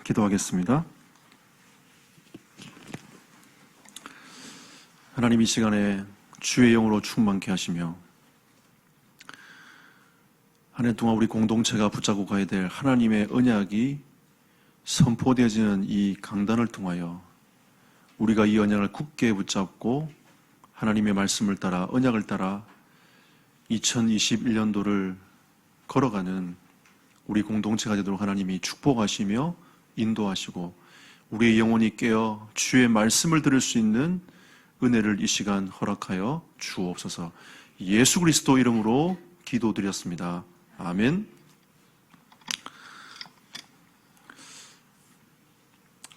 기도하겠습니다. 하나님, 이 시간에 주의 영으로 충만케 하시며 한 해 동안 우리 공동체가 붙잡고 가야 될 하나님의 언약이 선포되어지는 이 강단을 통하여 우리가 이 언약을 굳게 붙잡고 하나님의 말씀을 따라, 언약을 따라 2021년도를 걸어가는 우리 공동체가 되도록 하나님이 축복하시며 인도하시고 우리의 영혼이 깨어 주의 말씀을 들을 수 있는 은혜를 이 시간 허락하여 주옵소서. 예수 그리스도 이름으로 기도드렸습니다. 아멘.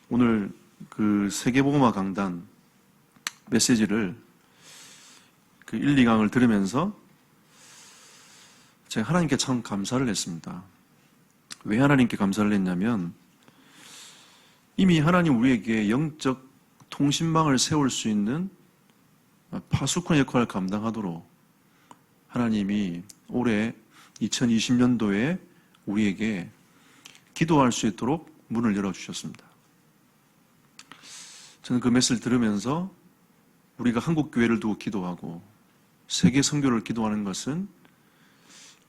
오늘 그 세계복음화 강단 메시지를 1, 2강을 들으면서 제가 하나님께 참 감사를 했습니다. 왜 하나님께 감사를 했냐면 이미 하나님 우리에게 영적 통신망을 세울 수 있는 파수꾼 역할을 감당하도록 하나님이 올해 2020년도에 우리에게 기도할 수 있도록 문을 열어주셨습니다. 저는 그 메시지를 들으면서 우리가 한국교회를 두고 기도하고 세계 선교를 기도하는 것은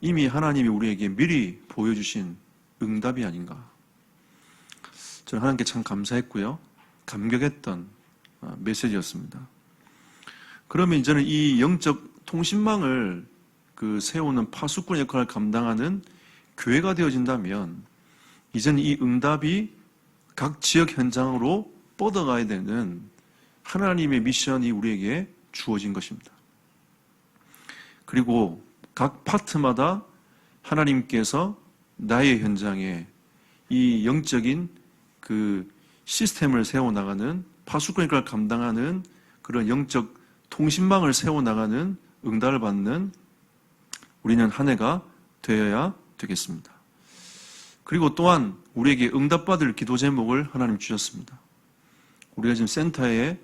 이미 하나님이 우리에게 미리 보여주신 응답이 아닌가. 저는 하나님께 참 감사했고요. 감격했던 메시지였습니다. 그러면 이제는 이 영적 통신망을 세우는 파수꾼 역할을 감당하는 교회가 되어진다면 이제는 이 응답이 각 지역 현장으로 뻗어가야 되는 하나님의 미션이 우리에게 주어진 것입니다. 그리고 각 파트마다 하나님께서 나의 현장에 이 영적인 시스템을 세워나가는 파수꾼 역할을 감당하는 그런 영적 통신망을 세워나가는 응답을 받는 우리는 한 해가 되어야 되겠습니다. 그리고 또한 우리에게 응답받을 기도 제목을 하나님 주셨습니다. 우리가 지금 센터에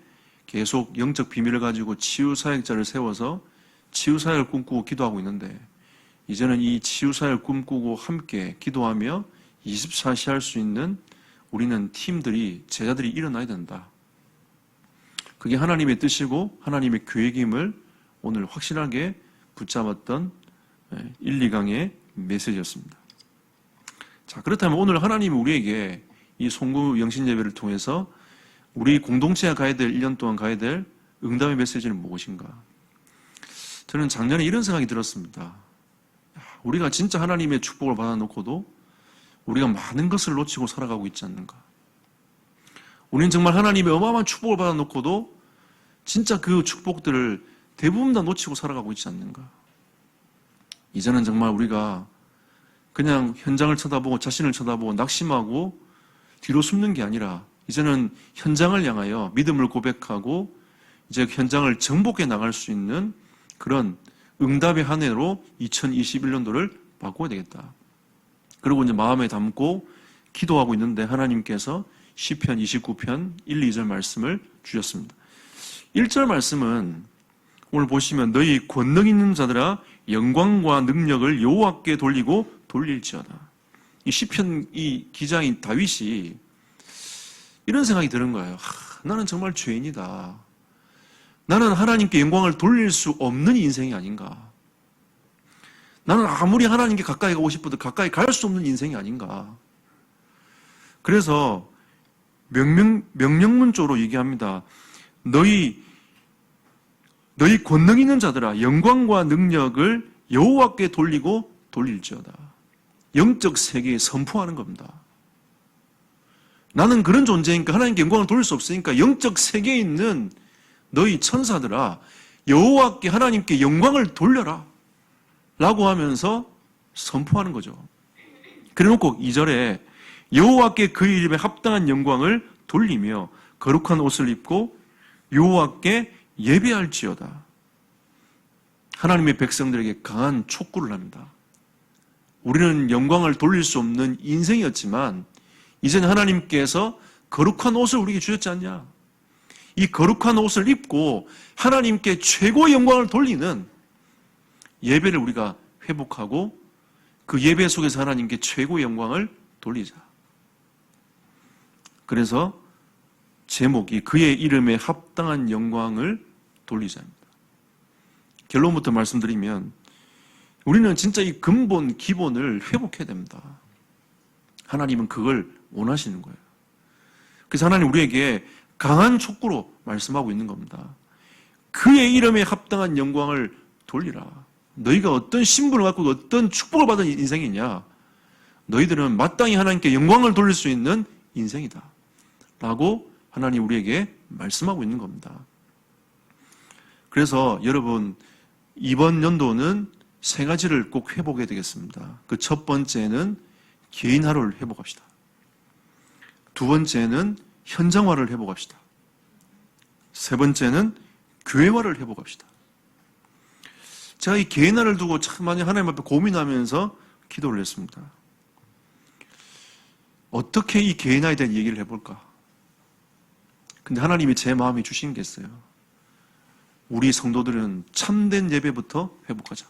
계속 영적 비밀을 가지고 치유사역자를 세워서 치유사역을 꿈꾸고 기도하고 있는데 이제는 이 치유사역을 꿈꾸고 함께 기도하며 24시 할 수 있는 우리는 팀들이, 제자들이 일어나야 된다. 그게 하나님의 뜻이고 하나님의 계획임을 오늘 확실하게 붙잡았던 1, 2강의 메시지였습니다. 자, 그렇다면 오늘 하나님이 우리에게 이 송구 영신 예배를 통해서 우리 공동체가 가야 될 1년 동안 가야 될 응답의 메시지는 무엇인가? 저는 작년에 이런 생각이 들었습니다. 우리가 진짜 하나님의 축복을 받아놓고도 우리가 많은 것을 놓치고 살아가고 있지 않는가? 우리는 정말 하나님의 어마어마한 축복을 받아놓고도 진짜 그 축복들을 대부분 다 놓치고 살아가고 있지 않는가? 이제는 정말 우리가 그냥 현장을 쳐다보고 자신을 쳐다보고 낙심하고 뒤로 숨는 게 아니라 이제는 현장을 향하여 믿음을 고백하고 이제 현장을 정복해 나갈 수 있는 그런 응답의 한 해로 2021년도를 바꿔야 되겠다. 그리고 이제 마음에 담고 기도하고 있는데 하나님께서 시편 29편 1, 2절 말씀을 주셨습니다. 1절 말씀은 오늘 보시면 너희 권능 있는 자들아 영광과 능력을 여호와께 돌리고 돌릴지어다. 이 시편 이 기자인 다윗이 이런 생각이 드는 거예요. 나는 정말 죄인이다. 나는 하나님께 영광을 돌릴 수 없는 인생이 아닌가. 나는 아무리 하나님께 가까이 가고 싶어도 가까이 갈 수 없는 인생이 아닌가. 그래서 명령문조로 얘기합니다. 너희 권능 있는 자들아 영광과 능력을 여호와께 돌리고 돌릴지어다. 영적 세계에 선포하는 겁니다. 나는 그런 존재니까 하나님께 영광을 돌릴 수 없으니까 영적 세계에 있는 너희 천사들아 여호와께 하나님께 영광을 돌려라 라고 하면서 선포하는 거죠. 그래놓고 2절에 여호와께 그 이름에 합당한 영광을 돌리며 거룩한 옷을 입고 여호와께 예배할지어다. 하나님의 백성들에게 강한 촉구를 합니다. 우리는 영광을 돌릴 수 없는 인생이었지만 이제는 하나님께서 거룩한 옷을 우리에게 주셨지 않냐. 이 거룩한 옷을 입고 하나님께 최고의 영광을 돌리는 예배를 우리가 회복하고 그 예배 속에서 하나님께 최고의 영광을 돌리자. 그래서 제목이 그의 이름에 합당한 영광을 돌리자입니다. 결론부터 말씀드리면 우리는 진짜 이 근본, 기본을 회복해야 됩니다. 하나님은 그걸 원하시는 거예요. 그래서 하나님 우리에게 강한 촉구로 말씀하고 있는 겁니다. 그의 이름에 합당한 영광을 돌리라. 너희가 어떤 신분을 갖고 어떤 축복을 받은 인생이냐? 너희들은 마땅히 하나님께 영광을 돌릴 수 있는 인생이다. 라고 하나님 우리에게 말씀하고 있는 겁니다. 그래서 여러분, 이번 연도는 세 가지를 꼭 회복해야 되겠습니다. 그 첫 번째는 개인화를 회복합시다. 두 번째는 현장화를 회복합시다. 세 번째는 교회화를 회복합시다. 제가 이 개인화를 두고 참 많이 하나님 앞에 고민하면서 기도를 했습니다. 어떻게 이 개인화에 대한 얘기를 해볼까? 근데 하나님이 제 마음에 주신 게 있어요. 우리 성도들은 참된 예배부터 회복하자.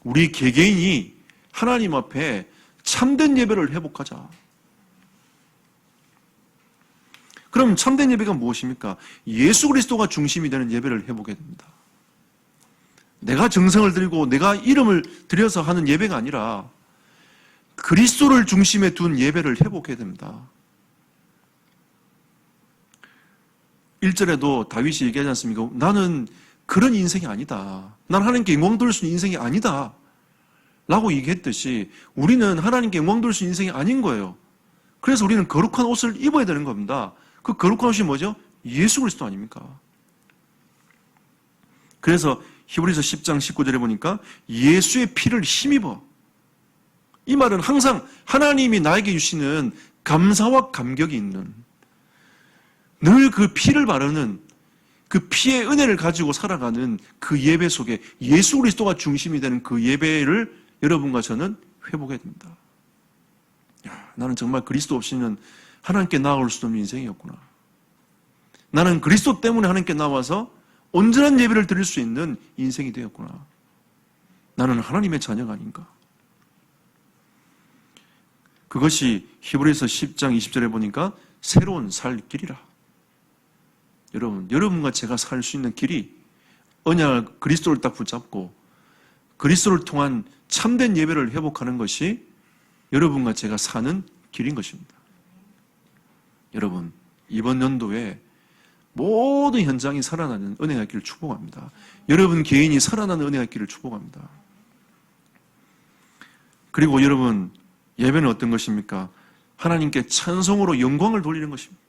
우리 개개인이 하나님 앞에 참된 예배를 회복하자. 그럼 참된 예배가 무엇입니까? 예수 그리스도가 중심이 되는 예배를 회복해야 됩니다. 내가 정성을 들이고 내가 이름을 들여서 하는 예배가 아니라 그리스도를 중심에 둔 예배를 회복해야 됩니다. 1절에도 다윗이 얘기하지 않습니까? 나는 그런 인생이 아니다. 난 하나님께 영광 돌릴 수 있는 인생이 아니다. 라고 얘기했듯이 우리는 하나님께 영광 돌릴 수 있는 인생이 아닌 거예요. 그래서 우리는 거룩한 옷을 입어야 되는 겁니다. 그 거룩한 옷이 뭐죠? 예수 그리스도 아닙니까? 그래서 히브리서 10장 19절에 보니까 예수의 피를 힘입어. 이 말은 항상 하나님이 나에게 주시는 감사와 감격이 있는, 늘 그 피를 바르는, 그 피의 은혜를 가지고 살아가는 그 예배 속에 예수 그리스도가 중심이 되는 그 예배를 여러분과 저는 회복해야 됩니다. 야, 나는 정말 그리스도 없이는 하나님께 나아올 수 없는 인생이었구나. 나는 그리스도 때문에 하나님께 나와서 온전한 예배를 드릴 수 있는 인생이 되었구나. 나는 하나님의 자녀가 아닌가. 그것이 히브리서 10장 20절에 보니까 새로운 살 길이라. 여러분과 제가 살 수 있는 길이 언약 그리스도를 딱 붙잡고 그리스도를 통한 참된 예배를 회복하는 것이 여러분과 제가 사는 길인 것입니다. 여러분, 이번 연도에 모든 현장이 살아나는 은혜가 있기를 축복합니다. 여러분 개인이 살아나는 은혜가 있기를 축복합니다. 그리고 여러분, 예배는 어떤 것입니까? 하나님께 찬송으로 영광을 돌리는 것입니다.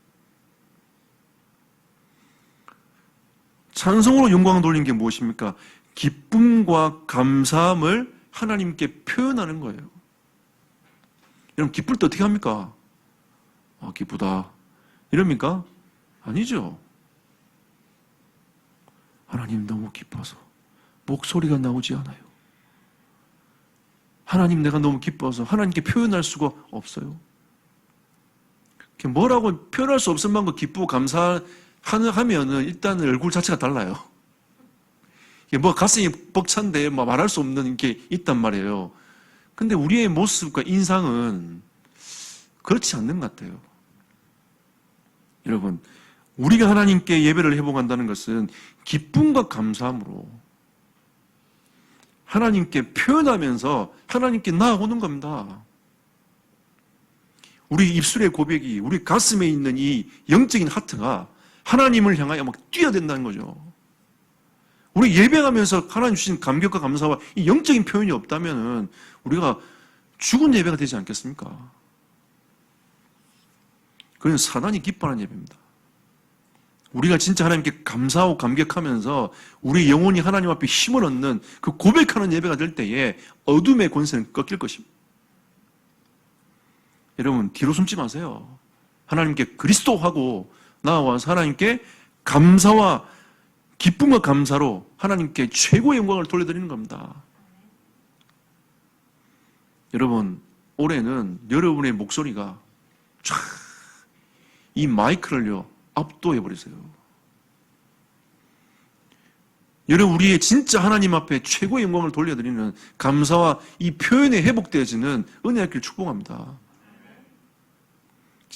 찬송으로 영광을 돌리는 게 무엇입니까? 기쁨과 감사함을 하나님께 표현하는 거예요. 여러분, 기쁠 때 어떻게 합니까? 기쁘다. 이럽니까? 아니죠. 하나님 너무 기뻐서 목소리가 나오지 않아요. 하나님 내가 너무 기뻐서 하나님께 표현할 수가 없어요. 뭐라고 표현할 수 없을 만큼 기쁘고 감사하면은 일단 얼굴 자체가 달라요. 뭐 가슴이 벅찬데 말할 수 없는 게 있단 말이에요. 근데 우리의 모습과 인상은 그렇지 않는 것 같아요. 여러분, 우리가 하나님께 예배를 회복한다는 것은 기쁨과 감사함으로 하나님께 표현하면서 하나님께 나아오는 겁니다. 우리 입술의 고백이, 우리 가슴에 있는 이 영적인 하트가 하나님을 향하여 막 뛰어댄다는 거죠. 우리 예배하면서 하나님 주신 감격과 감사와 이 영적인 표현이 없다면 우리가 죽은 예배가 되지 않겠습니까? 그건 사단이 기뻐하는 예배입니다. 우리가 진짜 하나님께 감사하고 감격하면서 우리 영혼이 하나님 앞에 힘을 얻는 그 고백하는 예배가 될 때에 어둠의 권세는 꺾일 것입니다. 여러분, 뒤로 숨지 마세요. 하나님께 그리스도하고 나와서 하나님께 감사와 기쁨과 감사로 하나님께 최고의 영광을 돌려드리는 겁니다. 여러분, 올해는 여러분의 목소리가 쫙 이 마이크를요 압도해버리세요. 여러분, 우리의 진짜 하나님 앞에 최고의 영광을 돌려드리는 감사와 이 표현에 회복되어지는 은혜의 길 축복합니다.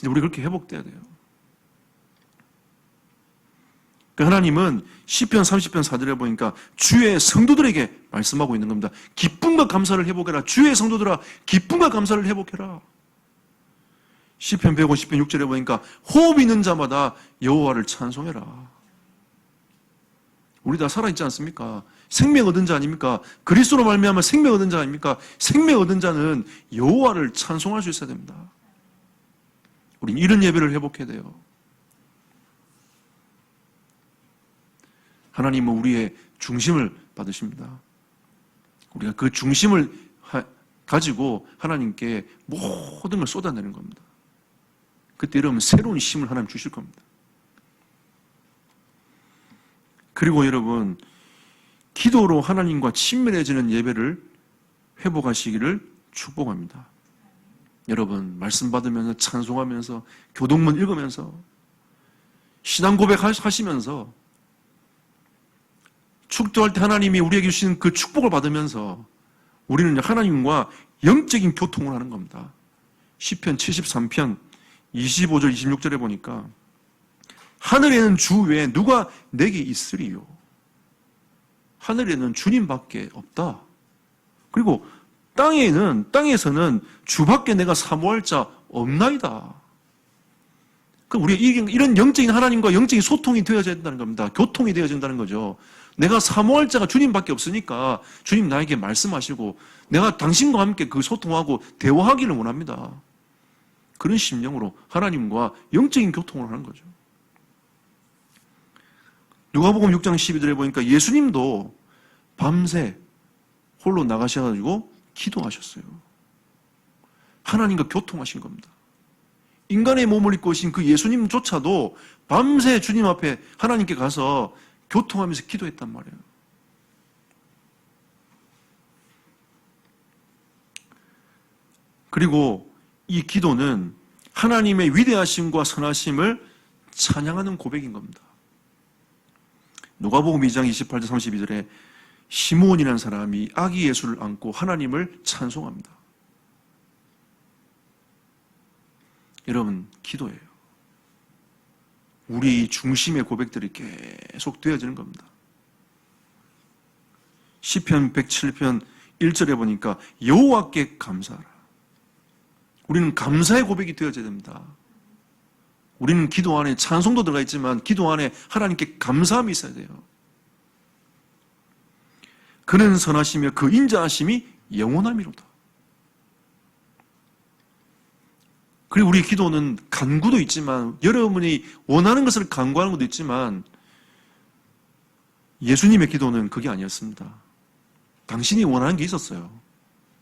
진짜 우리 그렇게 회복돼야 돼요. 하나님은 시편 30편 4절에 보니까 주의 성도들에게 말씀하고 있는 겁니다. 기쁨과 감사를 회복해라. 주의 성도들아 기쁨과 감사를 회복해라. 시편 150편 6절에 보니까 호흡 있는 자마다 여호와를 찬송해라. 우리 다 살아있지 않습니까? 생명 얻은 자 아닙니까? 그리스도로 말미암아 생명 얻은 자 아닙니까? 생명 얻은 자는 여호와를 찬송할 수 있어야 됩니다. 우리는 이런 예배를 회복해야 돼요. 하나님은 우리의 중심을 받으십니다. 우리가 그 중심을 가지고 하나님께 모든 걸 쏟아내는 겁니다. 그때 여러분 새로운 힘을 하나님 주실 겁니다. 그리고 여러분 기도로 하나님과 친밀해지는 예배를 회복하시기를 축복합니다. 여러분 말씀 받으면서 찬송하면서 교동문 읽으면서 신앙 고백하시면서 축도할 때 하나님이 우리에게 주신 그 축복을 받으면서 우리는 하나님과 영적인 교통을 하는 겁니다. 시편 73편 25절 26절에 보니까 하늘에는 주 외에 누가 내게 있으리요. 하늘에는 주님밖에 없다. 그리고 땅에서는 주밖에 내가 사모할 자 없나이다. 우리 이런 영적인 하나님과 영적인 소통이 되어져야 된다는 겁니다. 교통이 되어진다는 거죠. 내가 사모할 자가 주님밖에 없으니까 주님 나에게 말씀하시고 내가 당신과 함께 그 소통하고 대화하기를 원합니다. 그런 심령으로 하나님과 영적인 교통을 하는 거죠. 누가복음 6장 12절에 보니까 예수님도 밤새 홀로 나가셔가지고 기도하셨어요. 하나님과 교통하신 겁니다. 인간의 몸을 입고 오신 그 예수님조차도 밤새 주님 앞에 하나님께 가서 교통하면서 기도했단 말이에요. 그리고 이 기도는 하나님의 위대하심과 선하심을 찬양하는 고백인 겁니다. 누가복음 2장 28절 32절에 시므온이라는 사람이 아기 예수를 안고 하나님을 찬송합니다. 여러분, 기도예요. 우리 중심의 고백들이 계속 되어지는 겁니다. 시편 107편 1절에 보니까 여호와께 감사하라. 우리는 감사의 고백이 되어져야 됩니다. 우리는 기도 안에 찬송도 들어가 있지만 기도 안에 하나님께 감사함이 있어야 돼요. 그는 선하시며 그 인자하심이 영원함이로다. 그리고 우리 기도는 간구도 있지만 여러분이 원하는 것을 간구하는 것도 있지만 예수님의 기도는 그게 아니었습니다. 당신이 원하는 게 있었어요.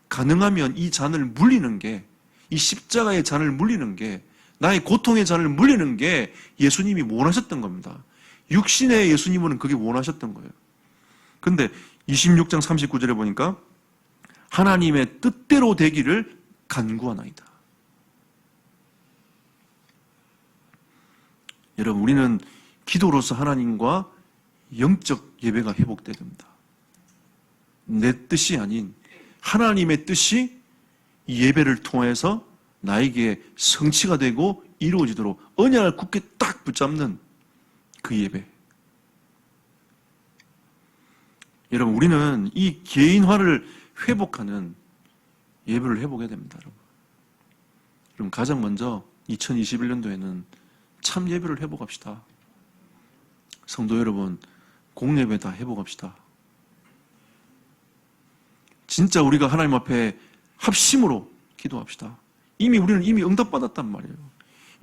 가능하면 이 잔을 물리는 게, 이 십자가의 잔을 물리는 게, 나의 고통의 잔을 물리는 게 예수님이 원하셨던 겁니다. 육신의 예수님은 그게 원하셨던 거예요. 그런데 26장 39절에 보니까 하나님의 뜻대로 되기를 간구하나이다. 여러분, 우리는 기도로서 하나님과 영적 예배가 회복돼야 됩니다. 내 뜻이 아닌 하나님의 뜻이 이 예배를 통해서 나에게 성취가 되고 이루어지도록 언약을 굳게 딱 붙잡는 그 예배. 여러분, 우리는 이 개인화를 회복하는 예배를 회복해야 됩니다. 여러분, 가장 먼저 2021년도에는 참 예배를 회복합시다. 성도 여러분, 공예배 다 회복합시다. 진짜 우리가 하나님 앞에 합심으로 기도합시다. 우리는 이미 응답받았단 말이에요.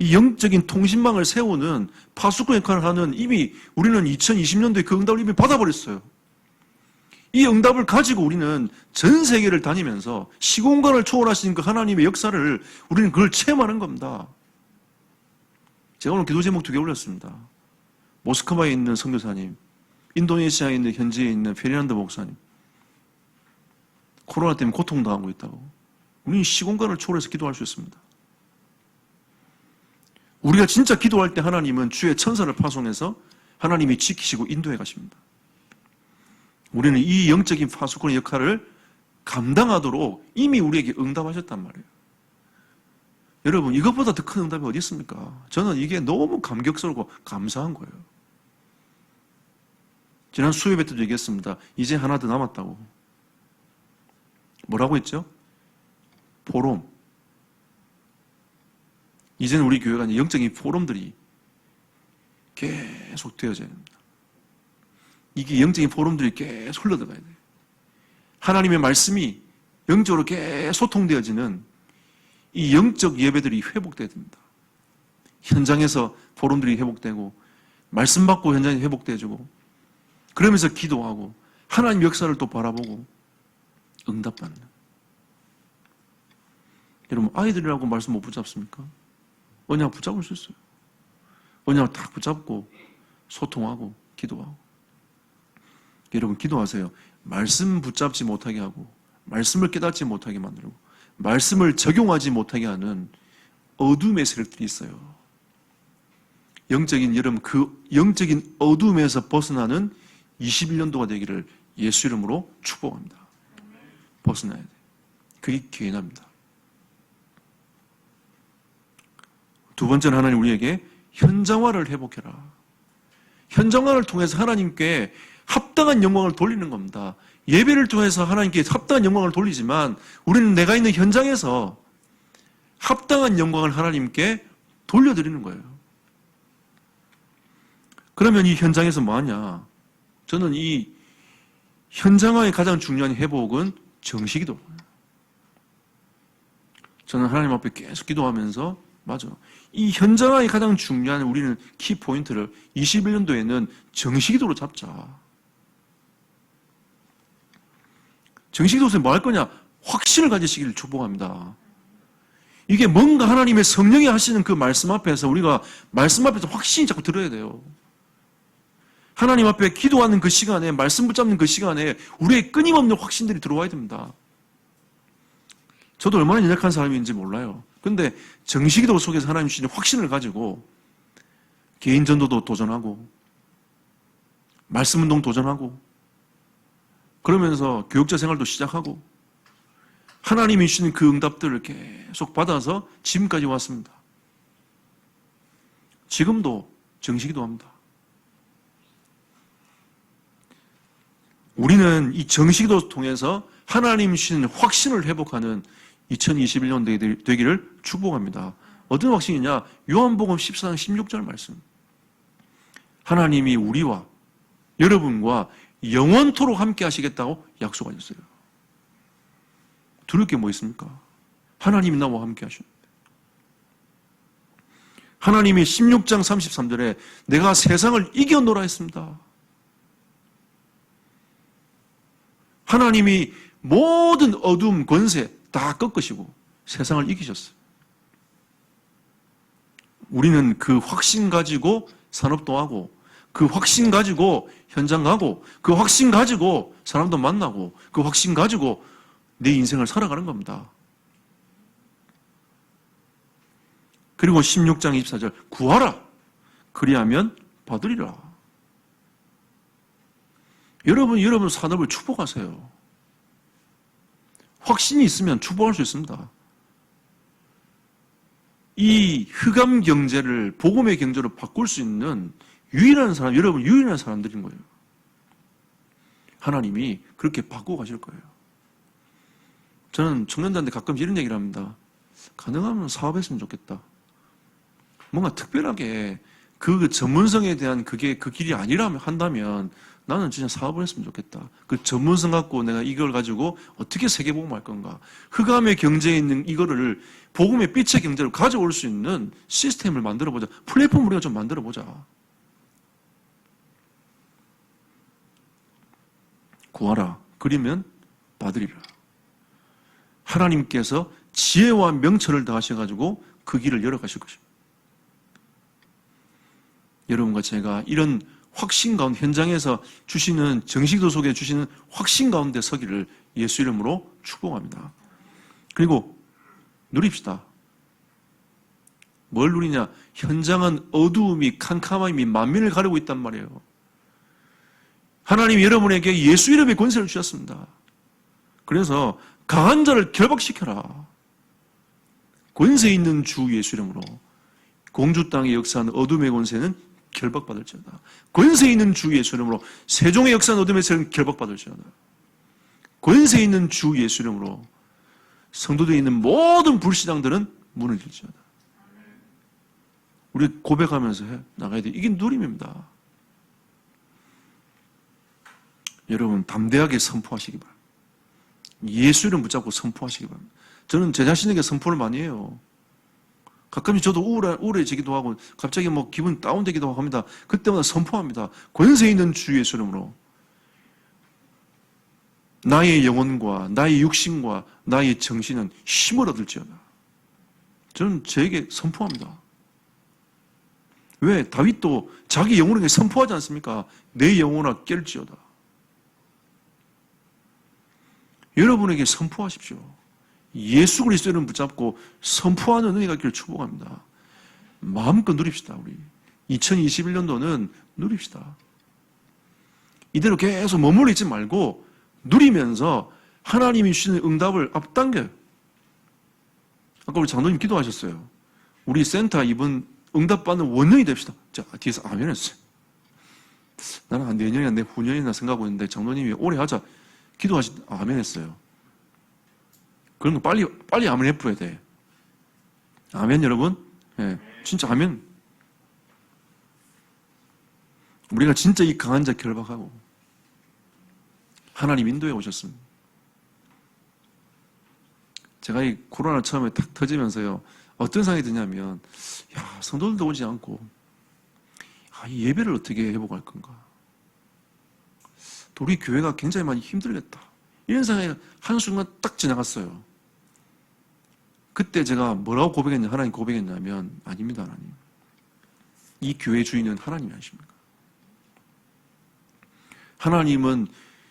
이 영적인 통신망을 세우는 파수꾼 역할을 하는 우리는 2020년도에 그 응답을 이미 받아버렸어요. 이 응답을 가지고 우리는 전 세계를 다니면서 시공간을 초월하신 그 하나님의 역사를 우리는 그걸 체험하는 겁니다. 제가 오늘 기도 제목 2개 올렸습니다. 모스크바에 있는 선교사님, 인도네시아에 있는 현지에 있는 페르난도 목사님, 코로나 때문에 고통당하고 있다고. 우리는 시공간을 초월해서 기도할 수 있습니다. 우리가 진짜 기도할 때 하나님은 주의 천사를 파송해서 하나님이 지키시고 인도해 가십니다. 우리는 이 영적인 파수꾼의 역할을 감당하도록 이미 우리에게 응답하셨단 말이에요. 여러분, 이것보다 더 큰 응답이 어디 있습니까? 저는 이게 너무 감격스럽고 감사한 거예요. 지난 수요일에 때도 얘기했습니다. 이제 하나 더 남았다고. 뭐라고 했죠? 포럼. 이제는 우리 교회가 영적인 포럼들이 계속 되어져야 됩니다. 이게 영적인 포럼들이 계속 흘러들어가야 돼요. 하나님의 말씀이 영적으로 계속 소통되어지는 이 영적 예배들이 회복돼야 됩니다. 현장에서 포럼들이 회복되고 말씀 받고 현장이 회복돼지고 그러면서 기도하고 하나님 역사를 또 바라보고 응답받는. 여러분, 아이들이라고 말씀 못 붙잡습니까? 언약 붙잡을 수 있어요. 언약 딱 붙잡고 소통하고 기도하고. 여러분, 기도하세요. 말씀 붙잡지 못하게 하고 말씀을 깨닫지 못하게 만들고 말씀을 적용하지 못하게 하는 어둠의 세력들이 있어요. 여러분, 그 영적인 어둠에서 벗어나는 21년도가 되기를 예수 이름으로 축복합니다. 벗어나야 돼. 그게 기회납니다. 두 번째는 하나님 우리에게 현장화를 회복해라. 현장화를 통해서 하나님께 합당한 영광을 돌리는 겁니다. 예배를 통해서 하나님께 합당한 영광을 돌리지만 우리는 내가 있는 현장에서 합당한 영광을 하나님께 돌려드리는 거예요. 그러면 이 현장에서 뭐 하냐? 저는 이 현장화의 가장 중요한 회복은 정식기도. 저는 하나님 앞에 계속 기도하면서 맞아. 이 현장화의 가장 중요한 우리는 키포인트를 21년도에는 정식기도로 잡자. 정식기도에서 뭐 할 거냐? 확신을 가지시기를 축복합니다. 이게 뭔가 하나님의 성령이 하시는 그 말씀 앞에서 우리가 말씀 앞에서 확신이 자꾸 들어야 돼요. 하나님 앞에 기도하는 그 시간에 말씀 붙잡는 그 시간에 우리의 끊임없는 확신들이 들어와야 됩니다. 저도 얼마나 연약한 사람인지 몰라요. 근데 정식기도 속에서 하나님 주시는 확신을 가지고 개인 전도도 도전하고 말씀 운동 도전하고 그러면서 교육자 생활도 시작하고 하나님이 주시는 그 응답들을 계속 받아서 지금까지 왔습니다. 지금도 정식기도 합니다. 우리는 이 정식기도 통해서 하나님이 주시는 확신을 회복하는 2021년 되기를 축복합니다. 어떤 확신이냐? 요한복음 14장 16절 말씀. 하나님이 우리와 여러분과 영원토록 함께 하시겠다고 약속하셨어요. 들을 게 뭐 있습니까? 하나님이 나와 함께 하셨는데. 하나님이 16장 33절에 내가 세상을 이겨노라 했습니다. 하나님이 모든 어둠 권세 다 꺾으시고 세상을 이기셨어요. 우리는 그 확신 가지고 산업도 하고 그 확신 가지고 현장 가고 그 확신 가지고 사람도 만나고 그 확신 가지고 내 인생을 살아가는 겁니다. 그리고 16장 24절 구하라 그리하면 받으리라. 여러분 산업을 축복하세요. 확신이 있으면 축복할 수 있습니다. 이 흑암 경제를 복음의 경제로 바꿀 수 있는 유일한 사람, 여러분 유일한 사람들인 거예요. 하나님이 그렇게 바꾸고 가실 거예요. 저는 청년들한테 가끔 이런 얘기를 합니다. 가능하면 사업했으면 좋겠다. 뭔가 특별하게 그 전문성에 대한 그게 그 길이 아니라면 한다면 나는 진짜 사업을 했으면 좋겠다. 그 전문성 갖고 내가 이걸 가지고 어떻게 세계복음 할 건가. 흑암의 경제에 있는 이거를 복음의 빛의 경제로 가져올 수 있는 시스템을 만들어보자. 플랫폼을 우리가 좀 만들어보자. 구하라. 그리면 받으리라. 하나님께서 지혜와 명철을 다하셔가지고 그 길을 열어가실 것입니다. 여러분과 제가 이런 확신 가운데 현장에서 주시는 정식도 속에 주시는 확신 가운데 서기를 예수 이름으로 축복합니다. 그리고 누립시다. 뭘 누리냐? 현장은 어두움이 캄캄함이 만민을 가리고 있단 말이에요. 하나님이 여러분에게 예수 이름의 권세를 주셨습니다. 그래서 강한 자를 결박시켜라. 권세 있는 주 예수 이름으로 공주 땅의 역사는 어둠의 권세는 결박받을지어다. 권세 있는 주 예수 이름으로 세종의 역사는 어둠의 권세는 결박받을지어다. 권세 있는 주 예수 이름으로 성도들에 있는 모든 불신앙들은 무너질지어다. 우리 고백하면서 나가야 돼. 이게 누림입니다. 여러분 담대하게 선포하시기 바랍니다. 예수 이름 붙잡고 선포하시기 바랍니다. 저는 제 자신에게 선포를 많이 해요. 가끔씩 저도 우울해지기도 하고 갑자기 뭐 기분 다운되기도 하고 합니다. 그때마다 선포합니다. 권세 있는 주 예수 이름으로 나의 영혼과 나의 육신과 나의 정신은 힘을 얻을지어다. 저는 저에게 선포합니다. 왜? 다윗도 자기 영혼에게 선포하지 않습니까? 내 영혼아 깰지어다. 여러분에게 선포하십시오. 예수 그리스도를 붙잡고 선포하는 은혜가 있기를 축복합니다. 마음껏 누립시다. 우리 2021년도는 누립시다. 이대로 계속 머물러 있지 말고 누리면서 하나님이 주시는 응답을 앞당겨요. 아까 우리 장로님 기도하셨어요. 우리 센터 이번 응답받는 원년이 됩시다. 자, 뒤에서 아멘 했어요. 나는 한 내년이나 내 후년이나 생각하고 있는데 장로님이 오래 하자 아멘 했어요. 그런 거 빨리 아멘 해줘야 돼. 아멘, 여러분? 예, 진짜 아멘. 우리가 진짜 이 강한 자 결박하고 하나님 인도에 오셨습니다. 제가 이 코로나 처음에 탁 터지면서요, 어떤 생각이 드냐면, 야, 성도들도 오지 않고, 이 예배를 어떻게 회복할 건가? 또 우리 교회가 굉장히 많이 힘들겠다. 이런 생각이 한순간 딱 지나갔어요. 그때 제가 뭐라고 하나님 고백했냐면, 아닙니다, 하나님. 이 교회 주인은 하나님이 아십니까? 하나님은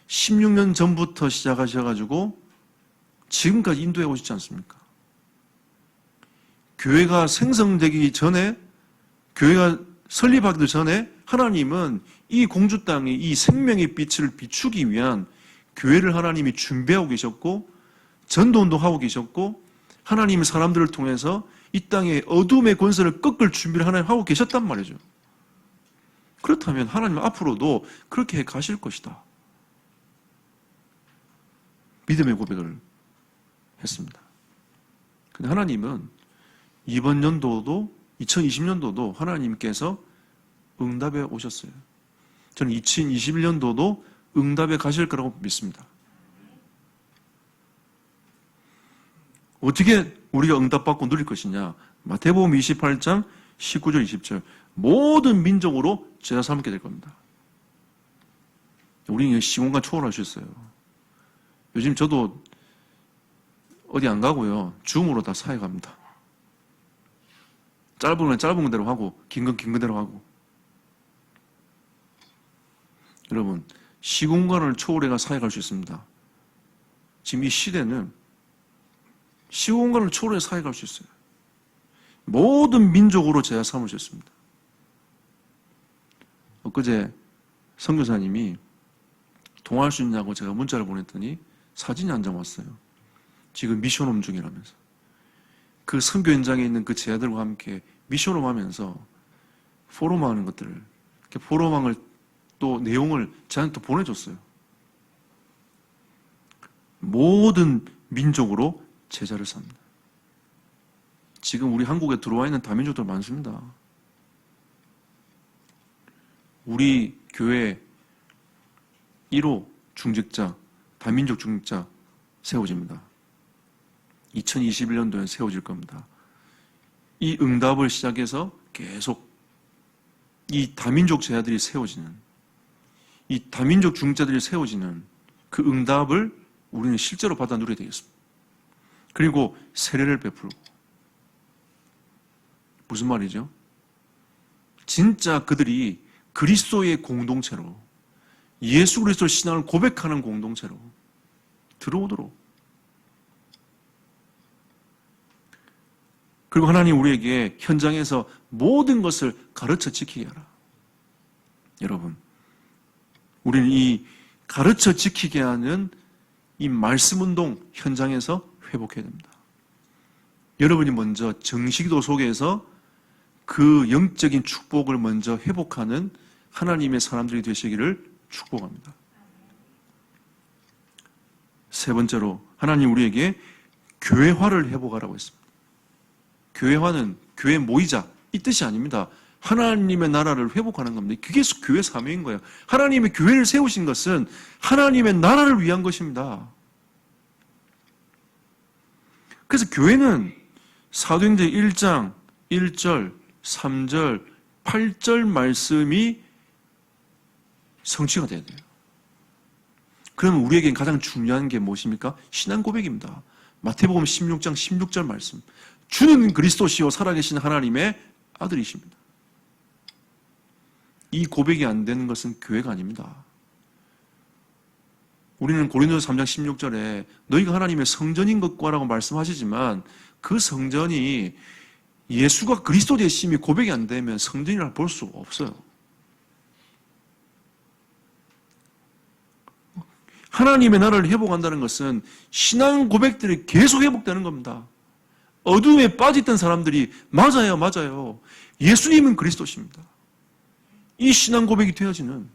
16년 전부터 시작하셔가지고 지금까지 인도해 오시지 않습니까? 교회가 생성되기 전에, 교회가 설립하기도 전에 하나님은 이 공주 땅에 이 생명의 빛을 비추기 위한 교회를 하나님이 준비하고 계셨고, 전도운동하고 계셨고, 하나님이 사람들을 통해서 이 땅에 어둠의 권세를 꺾을 준비를 하나님 하고 계셨단 말이죠. 그렇다면 하나님은 앞으로도 그렇게 해 가실 것이다. 믿음의 고백을 했습니다. 근데 하나님은 이번 연도도 2020년도도 하나님께서 응답에 오셨어요. 저는 2021년도도 응답에 가실 거라고 믿습니다. 어떻게 우리가 응답받고 누릴 것이냐? 마태복음 28장 19절 20절 모든 민족으로 제자 삼게 될 겁니다. 우리는 시공간 초월할 수 있어요. 요즘 저도 어디 안 가고요. 줌으로 다 사회 갑니다. 짧은 건 짧은 대로 하고 긴 건 긴 대로 하고. 여러분, 시공간을 초월해가 사회 갈 수 있습니다. 지금 이 시대는 시공간을 초월해 사회 갈 수 있어요. 모든 민족으로 제가 삼을 수 있습니다. 엊그제 선교사님이 동화할 수 있냐고 제가 문자를 보냈더니 사진이 한 장 왔어요. 지금 미션홈 중이라면서. 그 선교 현장에 있는 그 제자들과 함께 미션홈 하면서 포럼하는 것들을, 포럼왕을 또 내용을 저한테 또 보내줬어요. 모든 민족으로 제자를 삽니다. 지금 우리 한국에 들어와 있는 다민족들 많습니다. 우리 교회 1호 중직자, 다민족 중직자 세워집니다. 2021년도에 세워질 겁니다. 이 응답을 시작해서 계속 이 다민족 제자들이 세워지는, 이 다민족 중직자들이 세워지는 그 응답을 우리는 실제로 받아 누려야 되겠습니다. 그리고 세례를 베풀고. 무슨 말이죠? 진짜 그들이 그리스도의 공동체로, 예수 그리스도의 신앙을 고백하는 공동체로 들어오도록. 그리고 하나님 우리에게 현장에서 모든 것을 가르쳐 지키게 하라. 여러분, 우리는 이 가르쳐 지키게 하는 이 말씀 운동 현장에서 회복해야 됩니다. 여러분이 먼저 정식기도 속에서 그 영적인 축복을 먼저 회복하는 하나님의 사람들이 되시기를 축복합니다. 세 번째로 하나님 우리에게 교회화를 회복하라고 했습니다. 교회화는 교회 모이자 이 뜻이 아닙니다. 하나님의 나라를 회복하는 겁니다. 그게 교회 사명인 거예요. 하나님의 교회를 세우신 것은 하나님의 나라를 위한 것입니다. 그래서 교회는 사도행전 1장 1절, 3절, 8절 말씀이 성취가 돼야 돼요. 그러면 우리에겐 가장 중요한 게 무엇입니까? 신앙 고백입니다. 마태복음 16장 16절 말씀. 주는 그리스도시요 살아계신 하나님의 아들이십니다. 이 고백이 안 되는 것은 교회가 아닙니다. 우리는 고린도서 3장 16절에 너희가 하나님의 성전인 것과라고 말씀하시지만 그 성전이 예수가 그리스도 되심이 고백이 안 되면 성전이라 볼 수 없어요. 하나님의 나라를 회복한다는 것은 신앙 고백들이 계속 회복되는 겁니다. 어둠에 빠져있던 사람들이 맞아요. 예수님은 그리스도십니다. 이 신앙 고백이 되어지는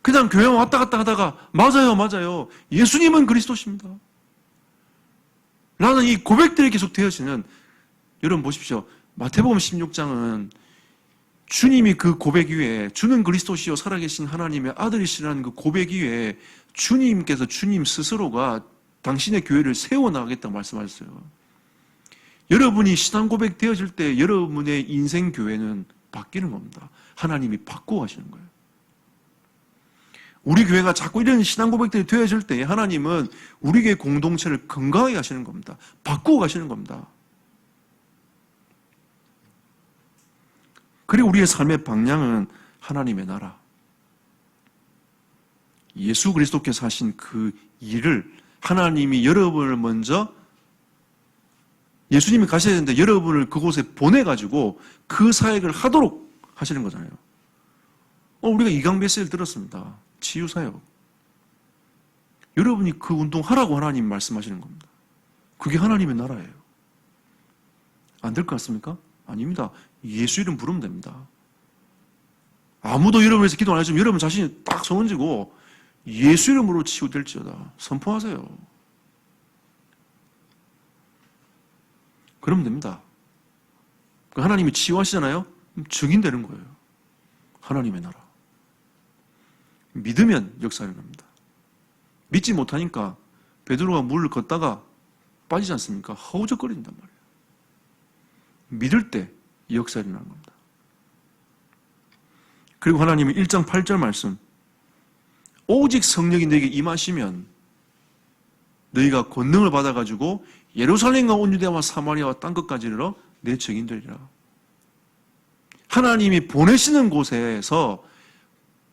그냥 교회 왔다 갔다 하다가 맞아요. 예수님은 그리스도십니다. 라는 이 고백들이 계속 되어지는 여러분 보십시오. 마태복음 16장은 주님이 그 고백 위에 주는 그리스도시요 살아계신 하나님의 아들이시라는 그 고백 위에 주님께서 주님 스스로가 당신의 교회를 세워나가겠다고 말씀하셨어요. 여러분이 신앙 고백 되어질 때 여러분의 인생 교회는 바뀌는 겁니다. 하나님이 바꾸어 가시는 거예요. 우리 교회가 자꾸 이런 신앙 고백들이 되어질 때 하나님은 우리 교회 공동체를 건강하게 하시는 겁니다. 바꾸어 가시는 겁니다. 그리고 우리의 삶의 방향은 하나님의 나라. 예수 그리스도께서 하신 그 일을 하나님이 여러분을 먼저 예수님이 가셔야 되는데 여러분을 그곳에 보내가지고 그 사역을 하도록 하시는 거잖아요. 우리가 이강 메시지를 들었습니다. 치유사역. 여러분이 그 운동하라고 하나님 말씀하시는 겁니다. 그게 하나님의 나라예요. 안 될 것 같습니까? 아닙니다. 예수 이름 부르면 됩니다. 아무도 여러분을 위해서 기도 안 해주면 여러분 자신이 딱 성은지고 예수 이름으로 치유될지어다. 선포하세요. 그러면 됩니다. 하나님이 치유하시잖아요? 그럼 증인되는 거예요. 하나님의 나라. 믿으면 역사를 합니다. 믿지 못하니까 베드로가 물을 걷다가 빠지지 않습니까? 허우적거린단 말이에요. 믿을 때 역사를 일어나는 겁니다. 그리고 하나님은 1장 8절 말씀 오직 성령이 너에게 임하시면 너희가 권능을 받아가지고 예루살렘과 온 유대와 사마리아와 땅끝까지 이르러 내 증인되리라. 하나님이 보내시는 곳에서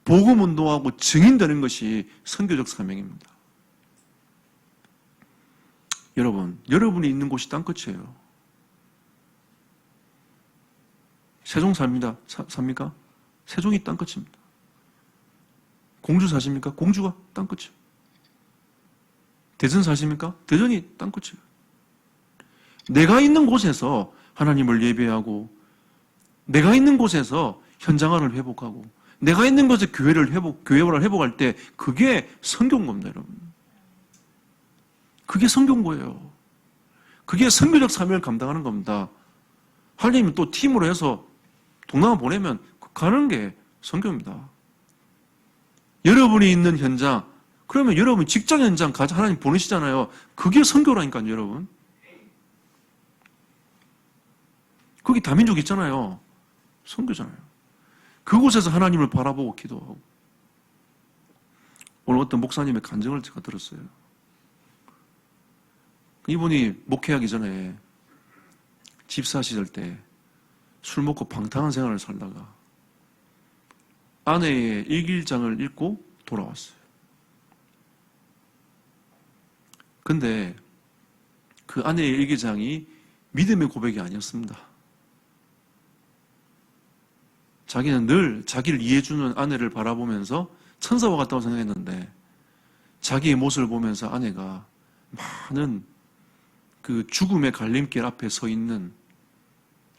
복음 운동하고 증인되는 것이 선교적 사명입니다. 여러분, 여러분이 있는 곳이 땅끝이에요. 세종 삽니까? 세종이 땅끝입니다. 공주 사십니까? 공주가 땅끝이에요. 대전 사십니까? 대전이 땅끝이에요. 내가 있는 곳에서 하나님을 예배하고 내가 있는 곳에서 현장화를 회복하고 내가 있는 곳에 교회를 회복할 때 그게 선교인 겁니다, 여러분. 그게 선교인 거예요. 그게 선교적 사명을 감당하는 겁니다. 하나님이 또 팀으로 해서 동남아 보내면 가는 게 선교입니다. 여러분이 있는 현장, 그러면 여러분 직장 현장 하나님 보내시잖아요. 그게 선교라니까요, 여러분. 거기 다민족 있잖아요. 선교잖아요. 그곳에서 하나님을 바라보고 기도하고. 오늘 어떤 목사님의 간증을 제가 들었어요. 이분이 목회하기 전에 집사 시절 때 술 먹고 방탕한 생활을 살다가 아내의 일기장을 읽고 돌아왔어요. 근데 그 아내의 일기장이 믿음의 고백이 아니었습니다. 자기는 늘 자기를 이해해주는 아내를 바라보면서 천사와 같다고 생각했는데 자기의 모습을 보면서 아내가 많은 그 죽음의 갈림길 앞에 서 있는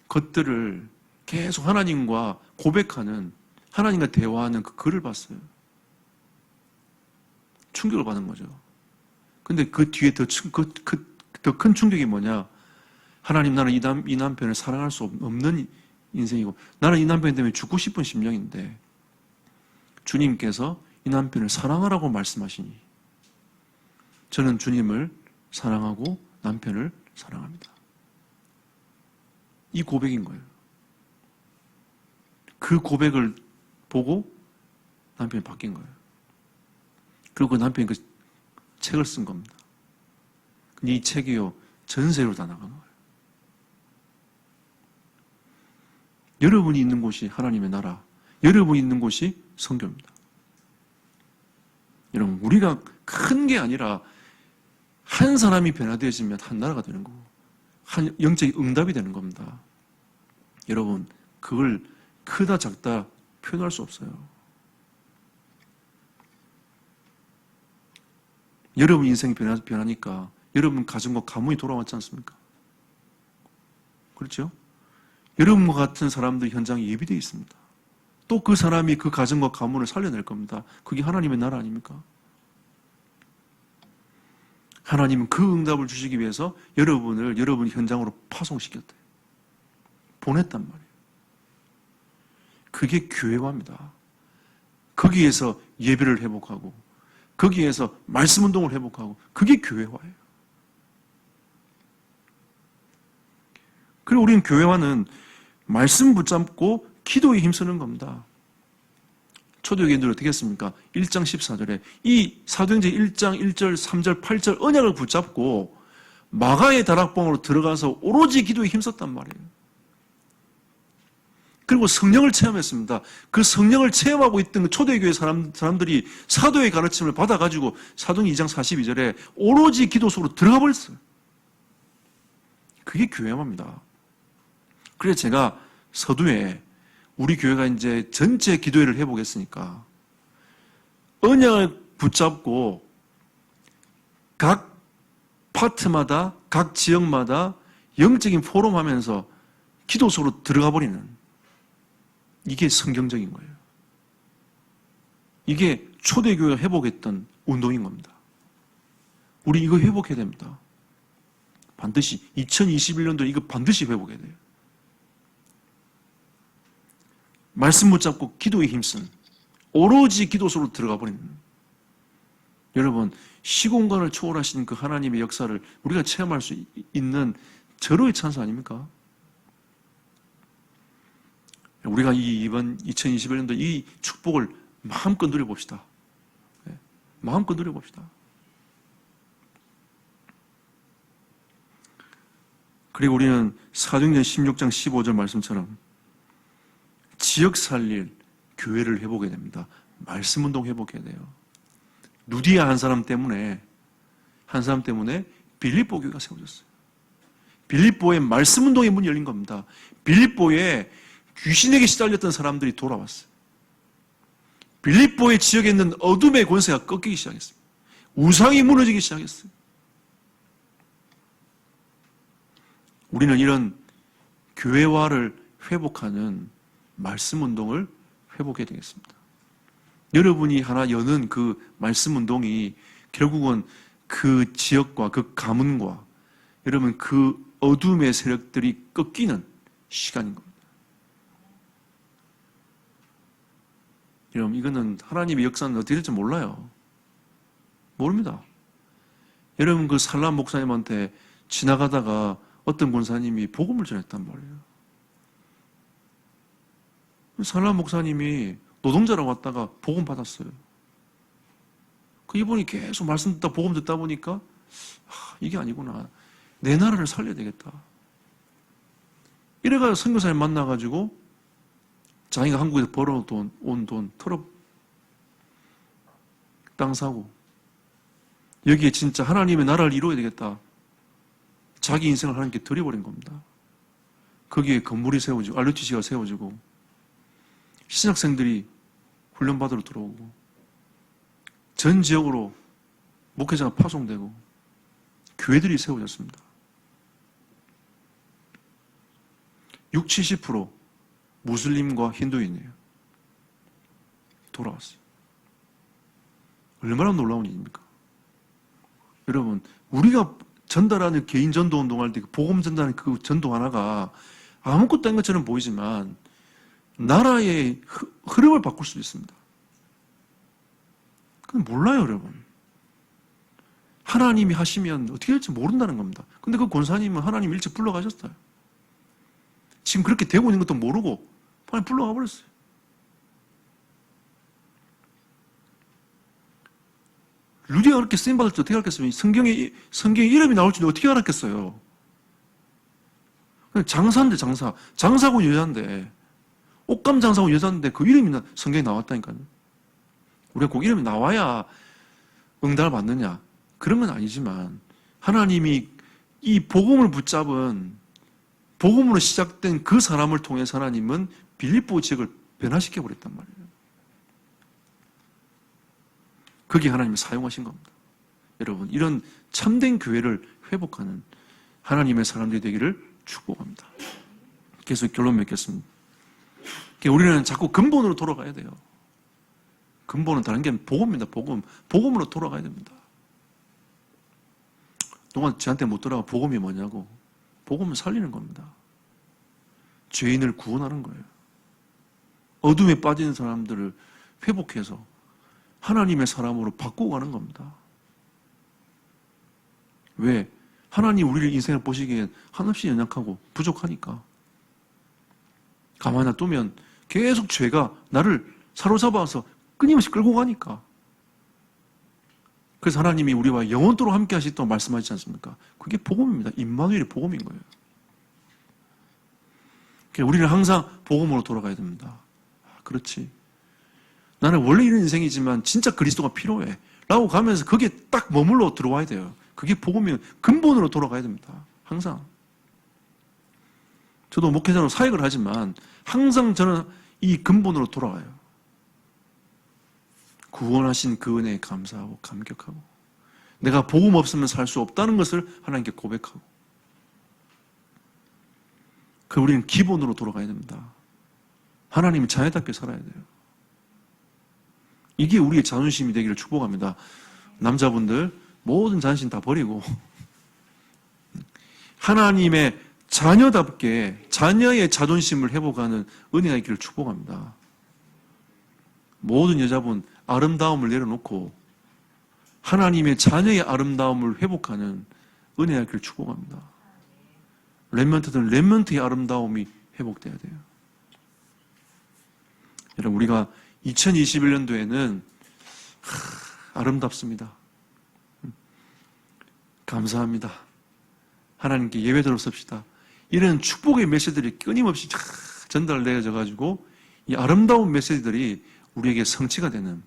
것들을 계속 하나님과 고백하는, 하나님과 대화하는 그 글을 봤어요. 충격을 받은 거죠. 근데 그 뒤에 더 큰 충격이 뭐냐? 하나님, 나는 이 남편을 사랑할 수 없는 인생이고, 나는 이 남편 때문에 죽고 싶은 심령인데, 주님께서 이 남편을 사랑하라고 말씀하시니, 저는 주님을 사랑하고 남편을 사랑합니다. 이 고백인 거예요. 그 고백을 보고 남편이 바뀐 거예요. 그리고 그 남편이 그 책을 쓴 겁니다. 근데 이 책이요, 전 세계로 다 나간 거예요. 여러분이 있는 곳이 하나님의 나라, 여러분이 있는 곳이 성교입니다. 여러분, 우리가 큰 게 아니라 한 사람이 변화되어지면 한 나라가 되는 거고, 한 영적인 응답이 되는 겁니다. 여러분, 그걸 크다 작다 표현할 수 없어요. 여러분 인생이 변하니까 여러분 가정과 가문이 돌아왔지 않습니까? 그렇죠? 여러분과 같은 사람들 현장에 예비되어 있습니다. 또 그 사람이 그 가정과 가문을 살려낼 겁니다. 그게 하나님의 나라 아닙니까? 하나님은 그 응답을 주시기 위해서 여러분 현장으로 파송시켰대요. 보냈단 말이에요. 그게 교회화입니다. 거기에서 예배를 회복하고, 거기에서 말씀 운동을 회복하고, 그게 교회화예요. 그리고 우리는 교회화는 말씀 붙잡고 기도에 힘쓰는 겁니다. 초대교인들 어떻게 했습니까? 1장 14절에 이 사도행전 1장 1절, 3절, 8절 언약을 붙잡고 마가의 다락방으로 들어가서 오로지 기도에 힘썼단 말이에요. 그리고 성령을 체험했습니다. 그 성령을 체험하고 있던 그 초대교회 사람들이 사도의 가르침을 받아가지고 사도행 2장 42절에 오로지 기도 속으로 들어가 버렸어요. 그게 교회화입니다. 그래서 제가 서두에 우리 교회가 이제 전체 기도회를 해보겠으니까 언약을 붙잡고 각 파트마다, 각 지역마다 영적인 포럼 하면서 기도 속으로 들어가 버리는, 이게 성경적인 거예요. 이게 초대교회가 회복했던 운동인 겁니다. 우리 이거 회복해야 됩니다. 반드시 2021년도에 이거 반드시 회복해야 돼요. 말씀 붙잡고 기도에 힘쓴, 오로지 기도 속으로 들어가 버리는, 여러분 시공간을 초월하신 그 하나님의 역사를 우리가 체험할 수 있는 절호의 찬스 아닙니까? 우리가 이번 2021년도 이 축복을 마음껏 누려봅시다. 마음껏 누려봅시다. 그리고 우리는 사도행전 16장 15절 말씀처럼 지역 살릴 교회를 회복해야 됩니다. 말씀 운동 회복해야 돼요. 누디아 한 사람 때문에 빌립보 교회가 세워졌어요. 빌립보에 말씀 운동의 문이 열린 겁니다. 빌립보에 귀신에게 시달렸던 사람들이 돌아왔어요. 빌립보의 지역에 있는 어둠의 권세가 꺾이기 시작했습니다. 우상이 무너지기 시작했어요. 우리는 이런 교회화를 회복하는 말씀 운동을 회복해야 되겠습니다. 여러분이 하나 여는 그 말씀 운동이 결국은 그 지역과 그 가문과 여러분 그 어둠의 세력들이 꺾이는 시간인 겁니다. 여러분 이거는 하나님의 역사는 어떻게 될지 몰라요. 모릅니다. 여러분 그 살람 목사님한테 지나가다가 어떤 권사님이 복음을 전했단 말이에요. 살람 목사님이 노동자로 왔다가 복음 받았어요. 그 이분이 계속 말씀 듣다 복음 듣다 보니까 이게 아니구나. 내 나라를 살려야 되겠다. 이래가 선교사님 만나가지고 자기가 한국에서 벌어온 돈 털어 땅 사고 여기에 진짜 하나님의 나라를 이루어야 되겠다. 자기 인생을 하나님께 드려버린 겁니다. 거기에 건물이 세워지고 RUTC가 세워지고 신학생들이 훈련받으러 들어오고 전 지역으로 목회자가 파송되고 교회들이 세워졌습니다. 60, 70% 무슬림과 힌두인이에요. 돌아왔어요. 얼마나 놀라운 일입니까? 여러분, 우리가 전달하는 개인 전도 운동할 때 복음 전달하는 그 전도 하나가 아무것도 아닌 것처럼 보이지만 나라의 흐름을 바꿀 수 있습니다. 그건 몰라요, 여러분. 하나님이 하시면 어떻게 될지 모른다는 겁니다. 근데 그 권사님은 하나님 일찍 불러가셨어요. 지금 그렇게 되고 있는 것도 모르고 그냥 불러가 버렸어요. 루디가 그렇게 쓰임받을 때 어떻게 알았겠어요? 성경에 이름이 나올 줄 어떻게 알았겠어요? 장사인데 장사. 장사고 여자인데 옷감 장사고 여자인데 그 이름이 성경에 나왔다니까요. 우리가 꼭 이름이 나와야 응답을 받느냐? 그런 건 아니지만 하나님이 이 복음을 붙잡은 복음으로 시작된 그 사람을 통해서 하나님은 빌립보 지역을 변화시켜 버렸단 말이에요. 그게 하나님이 사용하신 겁니다. 여러분, 이런 참된 교회를 회복하는 하나님의 사람들이 되기를 축복합니다. 계속 결론 맺겠습니다. 우리는 자꾸 근본으로 돌아가야 돼요. 근본은 다른 게 복음입니다. 복음으로 돌아가야 됩니다. 동안 저한테 못 돌아가 복음이 뭐냐고. 복음은 살리는 겁니다. 죄인을 구원하는 거예요. 어둠에 빠진 사람들을 회복해서 하나님의 사람으로 바꾸고 가는 겁니다. 왜? 하나님 우리를 인생을 보시기엔 한없이 연약하고 부족하니까. 가만히 놔두면 계속 죄가 나를 사로잡아서 끊임없이 끌고 가니까. 그래서 하나님이 우리와 영원토록 함께 하시도록 말씀하시지 않습니까? 그게 복음입니다. 임마누엘이 복음인 거예요. 우리는 항상 복음으로 돌아가야 됩니다. 그렇지. 나는 원래 이런 인생이지만 진짜 그리스도가 필요해. 라고 가면서 거기에 딱 머물러 들어와야 돼요. 그게 복음이면 근본으로 돌아가야 됩니다. 항상. 저도 목회자로 사역을 하지만 항상 저는 이 근본으로 돌아가요. 구원하신 그 은혜에 감사하고 감격하고 내가 복음 없으면 살 수 없다는 것을 하나님께 고백하고 우리는 기본으로 돌아가야 됩니다. 하나님은 자녀답게 살아야 돼요. 이게 우리의 자존심이 되기를 축복합니다. 남자분들 모든 자존심 다 버리고 하나님의 자녀답게 자녀의 자존심을 회복하는 은혜가 있기를 축복합니다. 모든 여자분 아름다움을 내려놓고 하나님의 자녀의 아름다움을 회복하는 은혜가 있기를 축복합니다. 렘넌트들은 렘넌트의 아름다움이 회복돼야 돼요. 여러분, 우리가 2021년도에는 아름답습니다. 감사합니다. 하나님께 예배드려 섭시다. 이런 축복의 메시지들이 끊임없이 전달되어져 가지고 이 아름다운 메시지들이 우리에게 성취가 되는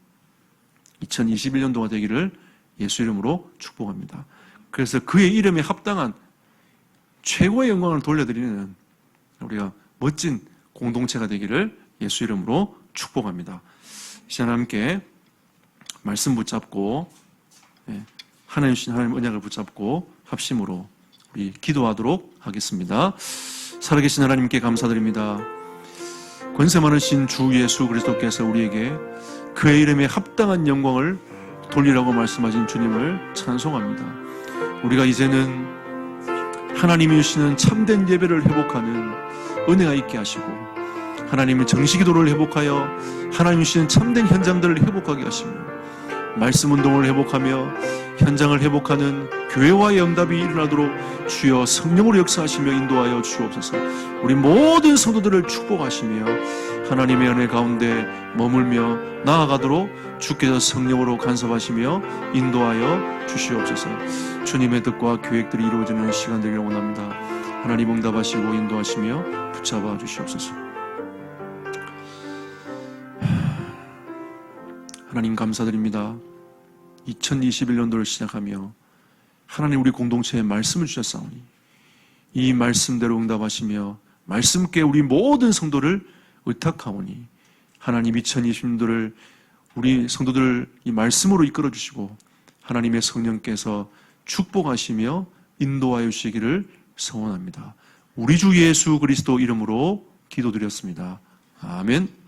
2021년도가 되기를 예수 이름으로 축복합니다. 그래서 그의 이름에 합당한 최고의 영광을 돌려드리는 우리가 멋진 공동체가 되기를 예수 이름으로 축복합니다. 이 시간 함께 말씀 붙잡고 하나님 주신 하나님 언약을 붙잡고 합심으로 우리 기도하도록 하겠습니다. 살아계신 하나님께 감사드립니다. 권세 많으신 주 예수 그리스도께서 우리에게 그의 이름에 합당한 영광을 돌리라고 말씀하신 주님을 찬송합니다. 우리가 이제는 하나님이 주시는 참된 예배를 회복하는 은혜가 있게 하시고 하나님의 정식기도를 회복하여 하나님이 주시는 참된 현장들을 회복하게 하시며 말씀 운동을 회복하며 현장을 회복하는 교회와의 응답이 일어나도록 주여 성령으로 역사하시며 인도하여 주옵소서. 우리 모든 성도들을 축복하시며 하나님의 은혜 가운데 머물며 나아가도록 주께서 성령으로 간섭하시며 인도하여 주시옵소서. 주님의 뜻과 계획들이 이루어지는 시간 되기를 원합니다. 하나님 응답하시고 인도하시며 붙잡아 주시옵소서. 하나님 감사드립니다. 2021년도를 시작하며 하나님 우리 공동체에 말씀을 주셨사오니 이 말씀대로 응답하시며 말씀께 우리 모든 성도를 의탁하오니 하나님 2020년도를 우리 성도들 이 말씀으로 이끌어 주시고 하나님의 성령께서 축복하시며 인도하여 주시기를 소원합니다. 우리 주 예수 그리스도 이름으로 기도드렸습니다. 아멘.